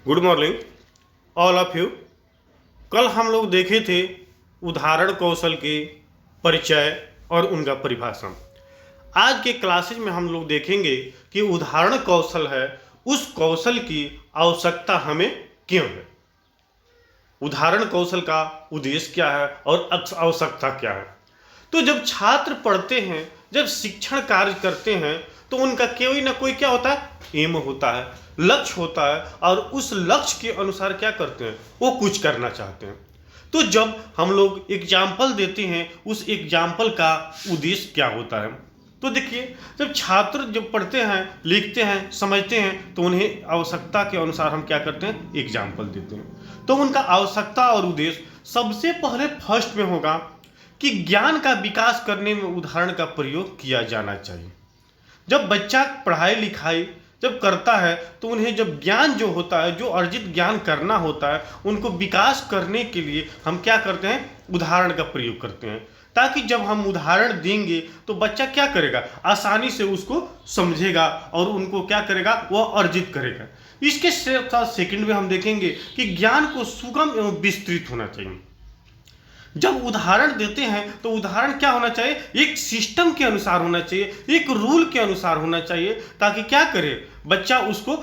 Good morning all of you. कल हम लोग देखे थे उदाहरण कौशल के परिचय और उनका परिभाषा। आज के क्लासेज में हम लोग देखेंगे कि उदाहरण कौशल है, उस कौशल की आवश्यकता हमें क्यों है, उदाहरण कौशल का उद्देश्य क्या है और आवश्यकता क्या है। तो जब छात्र पढ़ते हैं, जब शिक्षण कार्य करते हैं, तो उनका कोई ना कोई क्या होता है, एम होता है, लक्ष्य होता है, और उस लक्ष्य के अनुसार क्या करते हैं, वो कुछ करना चाहते हैं। तो जब हम लोग एग्जाम्पल देते हैं, उस एग्जाम्पल का उद्देश्य क्या होता है। तो देखिए, जब छात्र जब पढ़ते हैं, लिखते हैं, समझते हैं, तो उन्हें आवश्यकता के अनुसार हम क्या करते हैं, एग्जाम्पल देते हैं। तो उनका आवश्यकता और उद्देश्य सबसे पहले फर्स्ट में होगा कि ज्ञान का विकास करने में उदाहरण का प्रयोग किया जाना चाहिए। जब बच्चा पढ़ाई लिखाई जब करता है, तो उन्हें जब ज्ञान जो होता है, जो अर्जित ज्ञान करना होता है, उनको विकास करने के लिए हम क्या करते हैं, उदाहरण का प्रयोग करते हैं। ताकि जब हम उदाहरण देंगे तो बच्चा क्या करेगा, आसानी से उसको समझेगा और उनको क्या करेगा, वह अर्जित करेगा। इसके साथ सेकंड में हम देखेंगे कि ज्ञान को सुगम एवं विस्तृत होना चाहिए। जब उदाहरण देते हैं तो उदाहरण क्या होना चाहिए, एक सिस्टम के अनुसार होना चाहिए, एक रूल के अनुसार होना चाहिए, ताकि क्या करे, बच्चा उसको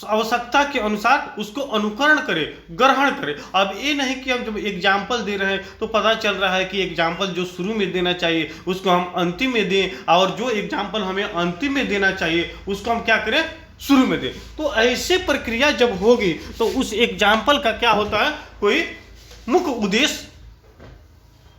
आवश्यकता के अनुसार उसको अनुकरण करे, ग्रहण करे। अब ये नहीं कि हम जब एग्जाम्पल दे रहे हैं तो पता चल रहा है कि एग्जाम्पल जो शुरू में देना चाहिए उसको हम अंतिम में दें, और जो एग्जाम्पल हमें अंतिम में देना चाहिए उसको हम क्या करें, शुरू में दें। तो ऐसे प्रक्रिया जब होगी तो उस एग्जाम्पल का क्या होता है, कोई मुख्य उद्देश्य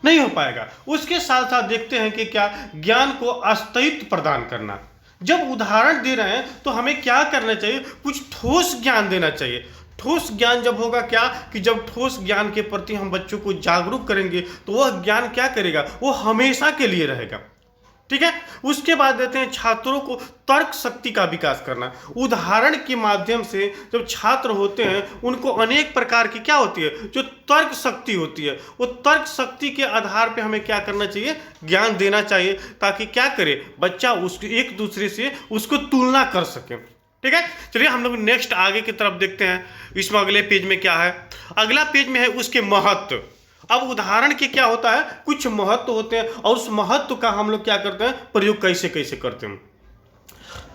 नहीं हो पाएगा। उसके साथ साथ देखते हैं कि क्या, ज्ञान को अस्तित्व प्रदान करना। जब उदाहरण दे रहे हैं तो हमें क्या करना चाहिए, कुछ ठोस ज्ञान देना चाहिए। ठोस ज्ञान जब होगा क्या, कि जब ठोस ज्ञान के प्रति हम बच्चों को जागरूक करेंगे तो वह ज्ञान क्या करेगा, वो हमेशा के लिए रहेगा। ठीक है। उसके बाद देते हैं छात्रों को तर्क शक्ति का विकास करना। उदाहरण के माध्यम से जब छात्र होते हैं उनको अनेक प्रकार की क्या होती है, जो तर्क शक्ति होती है, वो तर्क शक्ति के आधार पे हमें क्या करना चाहिए, ज्ञान देना चाहिए, ताकि क्या करे, बच्चा उसको एक दूसरे से उसको तुलना कर सके। ठीक है। चलिए हम लोग नेक्स्ट आगे की तरफ देखते हैं। इसमें अगले पेज में क्या है, अगला पेज में है उसके महत्व। अब उदाहरण के क्या होता है, कुछ महत्व होते हैं, और उस महत्व का हम लोग क्या करते हैं, प्रयोग कैसे कैसे करते हैं।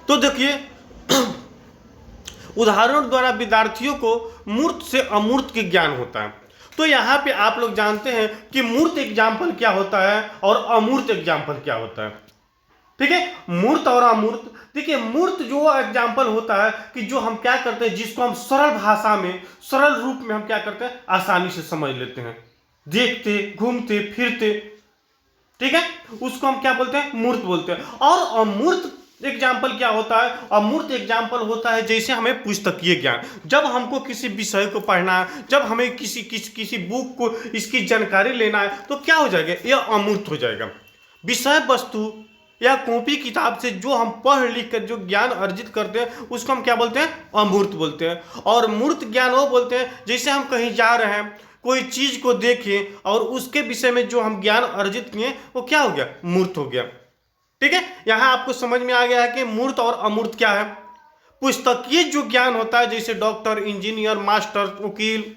तो देखिए, उदाहरण द्वारा विद्यार्थियों को मूर्त से अमूर्त के ज्ञान होता है। तो यहाँ पे आप लोग जानते हैं कि मूर्त एग्जाम्पल क्या होता है और अमूर्त एग्जाम्पल क्या होता है। ठीक है। मूर्त और अमूर्त, देखिए, मूर्त जो एग्जाम्पल होता है कि जो हम क्या करते हैं, जिसको हम सरल भाषा में, सरल रूप में हम क्या करते हैं, आसानी से समझ लेते हैं, देखते घूमते फिरते। ठीक है। उसको हम क्या बोलते हैं, मूर्त बोलते हैं। और अमूर्त एग्जाम्पल क्या होता है, अमूर्त एग्जाम्पल होता है जैसे हमें पुस्तकीय ज्ञान, जब हमको किसी विषय को पढ़ना है, जब हमें किसी बुक को इसकी जानकारी लेना है, तो क्या हो जाएगा, यह अमूर्त हो जाएगा। विषय वस्तु या कॉपी किताब से जो हम पढ़ लिख कर जो ज्ञान अर्जित करते हैं उसको हम क्या बोलते हैं, अमूर्त बोलते हैं। और मूर्त ज्ञान वो बोलते हैं जैसे हम कहीं जा रहे हैं, कोई चीज को देखें और उसके विषय में जो हम ज्ञान अर्जित किए वो क्या हो गया, मूर्त हो गया। ठीक है। यहां आपको समझ में आ गया है कि मूर्त और अमूर्त क्या है। पुस्तकीय जो ज्ञान होता है, जैसे डॉक्टर, इंजीनियर, मास्टर, वकील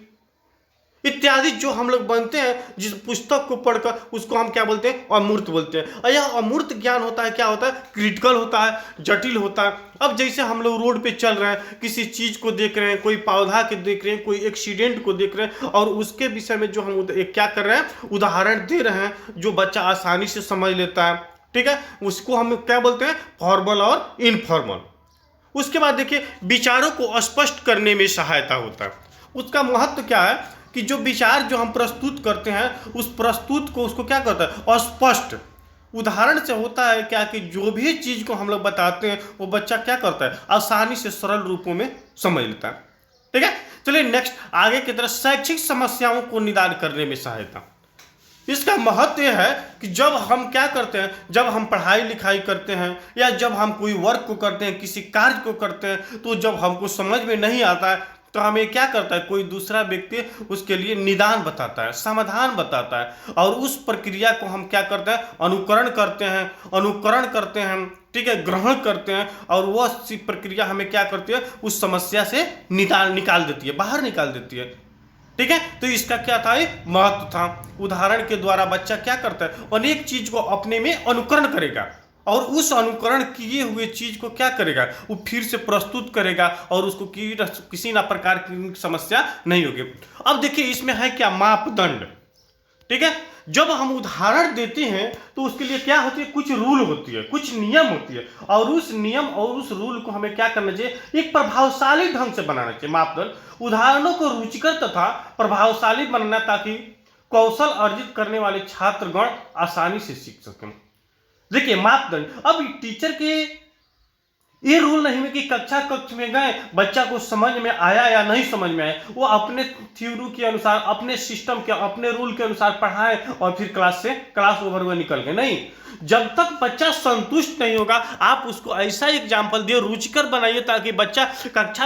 इत्यादि जो हम लोग बनते हैं, जिस पुस्तक को पढ़कर, उसको हम क्या बोलते हैं, अमूर्त बोलते हैं। और यह अमूर्त ज्ञान होता है, क्या होता है, क्रिटिकल होता है, जटिल होता है। अब जैसे हम लोग रोड पे चल रहे हैं, किसी चीज को देख रहे हैं, कोई पौधा के देख रहे हैं, कोई एक्सीडेंट को देख रहे हैं, और उसके विषय में जो हम क्या कर रहे हैं, उदाहरण दे रहे हैं, जो बच्चा आसानी से समझ लेता है। ठीक है। उसको हम क्या बोलते हैं, फॉर्मल और इनफॉर्मल। उसके बाद देखिए, विचारों को स्पष्ट करने में सहायता होता है। उसका महत्व क्या है कि जो विचार जो हम प्रस्तुत करते हैं, उस प्रस्तुत को उसको क्या करता है, अस्पष्ट। उदाहरण से होता है क्या, कि जो भी चीज को हम लोग बताते हैं वो बच्चा क्या करता है, आसानी से सरल रूपों में समझ लेता है। ठीक है। चलिए नेक्स्ट आगे की तरफ, शैक्षिक समस्याओं को निदान करने में सहायता। इसका महत्व यह है कि जब हम क्या करते हैं, जब हम पढ़ाई लिखाई करते हैं या जब हम कोई वर्क को करते हैं, किसी कार्य को करते हैं, तो जब हमको समझ में नहीं आता है तो हमें क्या करता है, कोई दूसरा व्यक्ति उसके लिए निदान बताता है, समाधान बताता है, और उस प्रक्रिया को हम क्या करते हैं, अनुकरण करते हैं, ठीक है, ग्रहण करते हैं, और वह प्रक्रिया हमें क्या करती है, उस समस्या से निकाल देती है, बाहर निकाल देती है। ठीक है, तो इसका क्या था, महत्व था। उदाहरण के द्वारा बच्चा क्या करता है, अनेक चीज को अपने में अनुकरण करेगा, और उस अनुकरण किए हुए चीज को क्या करेगा, वो फिर से प्रस्तुत करेगा, और उसको किसी ना प्रकार की समस्या नहीं होगी। अब देखिए इसमें है क्या, मापदंड। ठीक है, जब हम उदाहरण देते हैं तो उसके लिए क्या होती है, कुछ रूल होती है, कुछ नियम होती है, और उस नियम और उस रूल को हमें क्या करना चाहिए, एक प्रभावशाली ढंग से बनाना चाहिए। मापदंड उदाहरणों को रुचिकर तथा प्रभावशाली बनाना, ताकि कौशल अर्जित करने वाले छात्रगण आसानी से सीख सकें। देखिए मापदंड, अब टीचर के ये रूल नहीं है कि कक्ष में गए, बच्चा को समझ में आया या नहीं समझ में आया, वो अपने थ्योरी के अनुसार, अपने सिस्टम के, अपने रूल के अनुसार पढ़ाए, और फिर क्लास ओवर हुआ निकल गए। नहीं, जब तक बच्चा संतुष्ट नहीं होगा, आप उसको ऐसा एग्जाम्पल दिए, रुचिकर बनाइए, ताकि बच्चा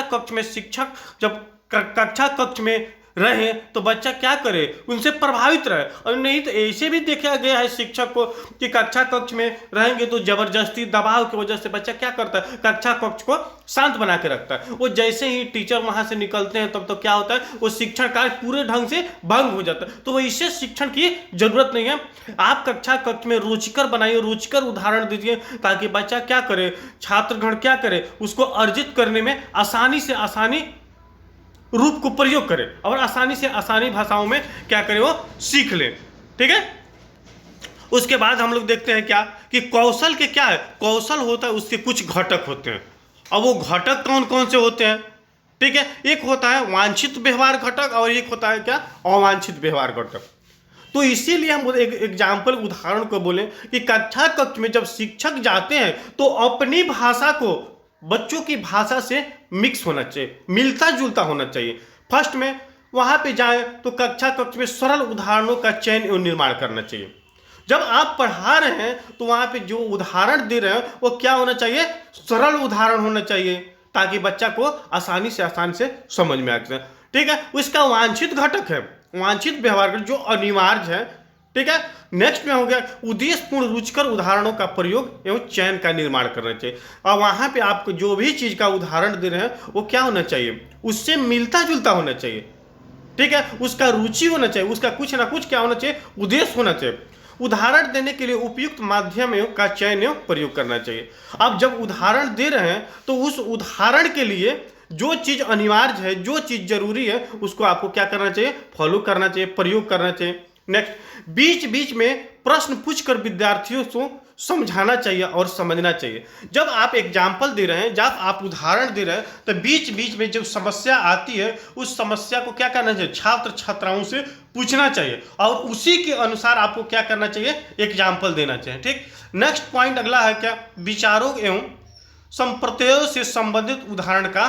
कक्ष में, शिक्षक जब कक्ष में रहे तो बच्चा क्या करे, उनसे प्रभावित रहे। और नहीं तो ऐसे भी देखा गया है शिक्षक को कि कक्ष में रहेंगे तो जबरदस्ती दबाव की वजह से बच्चा क्या करता है, कक्ष को शांत बना के रखता है। वो जैसे ही टीचर वहां से निकलते हैं तब तो क्या होता है, वो शिक्षण कार्य पूरे ढंग से भंग हो जाता है। तो वो इससे शिक्षण की जरूरत नहीं है। आप कक्ष में रुचिकर बनाइए, रुचिकर उदाहरण दीजिए, ताकि बच्चा क्या करे, छात्रगण क्या करे, उसको अर्जित करने में आसानी से आसानी रूप को प्रयोग करे, और आसानी से आसानी भाषाओं में क्या करे, वो सीख ले। ठीक है, उसके बाद हम लोग देखते हैं क्या कि कौशल के क्या है, कौशल होता है उसके कुछ घटक होते हैं। अब वो घटक कौन कौन से होते हैं, ठीक है, एक होता है वांछित व्यवहार घटक, और एक होता है क्या, अवांछित व्यवहार घटक। तो इसीलिए हम एक एग्जाम्पल उदाहरण को बोले कि कक्ष में जब शिक्षक जाते हैं तो अपनी भाषा को बच्चों की भाषा से मिक्स होना चाहिए, मिलता जुलता होना चाहिए। फर्स्ट में वहां पे जाए तो कक्ष में सरल उदाहरणों का चयन एवं निर्माण करना चाहिए। जब आप पढ़ा रहे हैं तो वहां पे जो उदाहरण दे रहे हैं वो क्या होना चाहिए, सरल उदाहरण होना चाहिए, ताकि बच्चा को आसानी से समझ में आ सके। ठीक है, उसका वांछित घटक है, वांछित व्यवहार जो अनिवार्य है। ठीक है, नेक्स्ट में हो गया उद्देश्यपूर्ण रुचिकर उदाहरणों का प्रयोग एवं चयन का निर्माण करना चाहिए। और वहां पे आपको जो भी चीज का उदाहरण दे रहे हैं वो क्या होना चाहिए, उससे मिलता जुलता होना चाहिए। ठीक है, उसका रुचि होना चाहिए, उसका कुछ ना कुछ क्या होना चाहिए, उद्देश्य होना चाहिए। उदाहरण देने के लिए उपयुक्त माध्यम का चयन एवं प्रयोग करना चाहिए। अब जब उदाहरण दे रहे हैं तो उस उदाहरण के लिए जो चीज अनिवार्य है, जो चीज जरूरी है, उसको आपको क्या करना चाहिए, फॉलो करना चाहिए, प्रयोग करना चाहिए। नेक्स्ट, बीच बीच में प्रश्न पूछकर विद्यार्थियों को समझाना चाहिए और समझना चाहिए। जब आप एग्जाम्पल दे रहे हैं, जब आप उदाहरण दे रहे हैं, तो बीच बीच में जब समस्या आती है उस समस्या को क्या करना चाहिए, छात्र छात्राओं से पूछना चाहिए, और उसी के अनुसार आपको क्या करना चाहिए, एग्जाम्पल देना चाहिए। ठीक, नेक्स्ट पॉइंट अगला है क्या, विचारों एवं संप्रत्ययों से संबंधित उदाहरण का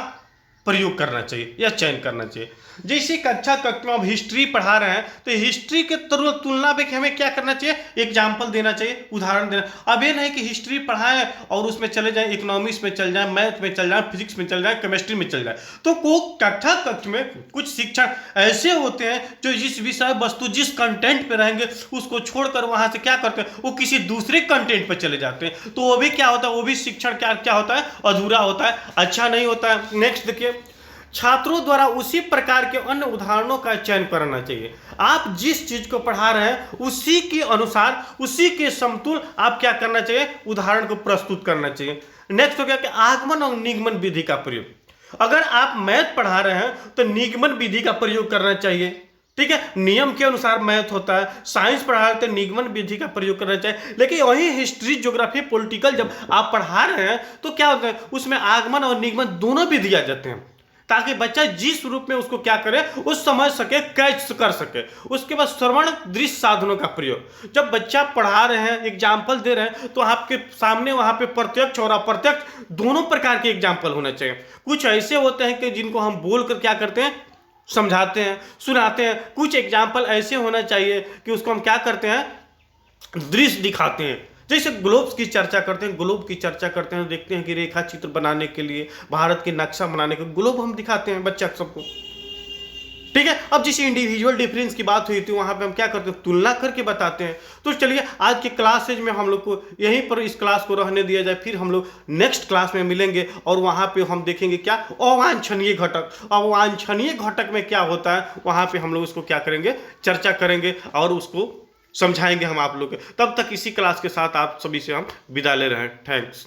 प्रयोग करना चाहिए या चयन करना चाहिए। जैसे कक्ष में अब हिस्ट्री पढ़ा रहे हैं तो हिस्ट्री के तुलना में हमें क्या करना चाहिए, एग्जाम्पल देना चाहिए, उदाहरण देना। अब ये नहीं कि हिस्ट्री पढ़ाएं और उसमें चले जाएं, इकोनॉमिक्स में चल जाए, मैथ में चल जाए, फिजिक्स में चल जाए, केमिस्ट्री में चल जाए। तो कक्ष में कुछ शिक्षण ऐसे होते हैं जो जिस विषय वस्तु, जिस कंटेंट पे रहेंगे उसको छोड़कर वहां से क्या करते हैं, वो किसी दूसरे कंटेंट पे चले जाते हैं। तो वो भी क्या होता है, वो भी शिक्षण क्या होता है, अधूरा होता है, अच्छा नहीं होता है। नेक्स्ट देखिए, छात्रों द्वारा उसी प्रकार के अन्य उदाहरणों का चयन करना चाहिए। आप जिस चीज को पढ़ा रहे हैं उसी के अनुसार, उसी के समतुल आप क्या करना चाहिए, उदाहरण को प्रस्तुत करना चाहिए। नेक्स्ट हो गया कि आगमन और निगमन विधि का प्रयोग। अगर आप मैथ पढ़ा रहे हैं तो निगमन विधि का प्रयोग करना चाहिए। ठीक है, नियम के अनुसार मैथ होता है। साइंस पढ़ा रहे थे, निगमन विधि का प्रयोग करना चाहिए। लेकिन वही हिस्ट्री, ज्योग्राफी, पॉलिटिकल जब आप पढ़ा रहे हैं तो क्या होता है, उसमें आगमन और निगमन दोनों विधि आ जाते हैं, ताकि बच्चा जिस रूप में उसको क्या करे, उस समझ सके, कैच कर सके। उसके बाद श्रवण दृश्य साधनों का प्रयोग। जब बच्चा पढ़ा रहे हैं, एग्जाम्पल दे रहे हैं, तो आपके सामने वहां पे प्रत्यक्ष और अप्रत्यक्ष दोनों प्रकार के एग्जाम्पल होने चाहिए। कुछ ऐसे होते हैं कि जिनको हम बोलकर क्या करते हैं, समझाते हैं, सुनाते हैं। कुछ एग्जाम्पल ऐसे होना चाहिए कि उसको हम क्या करते हैं, दृश्य दिखाते हैं, जैसे ग्लोब्स की चर्चा करते हैं, ग्लोब की चर्चा करते हैं, देखते हैं कि रेखा चित्र बनाने के लिए, भारत के नक्शा बनाने के ग्लोब हम दिखाते हैं बच्चा सबको, ठीक है। अब जिस इंडिविजुअल डिफरेंस की बात हुई थी वहां पे हम क्या करते हैं, तुलना करके बताते हैं। तो चलिए आज के क्लासेज में हम लोग को यहीं पर इस क्लास को रहने दिया जाए, फिर हम लोग नेक्स्ट क्लास में मिलेंगे और वहां पे हम देखेंगे क्या अवांछनीय घटक। अवांछनीय घटक में क्या होता है वहां पे हम लोग उसको क्या करेंगे, चर्चा करेंगे और उसको समझाएंगे हम आप लोग के। तब तक इसी क्लास के साथ आप सभी से हम विदा ले रहे हैं। थैंक्स।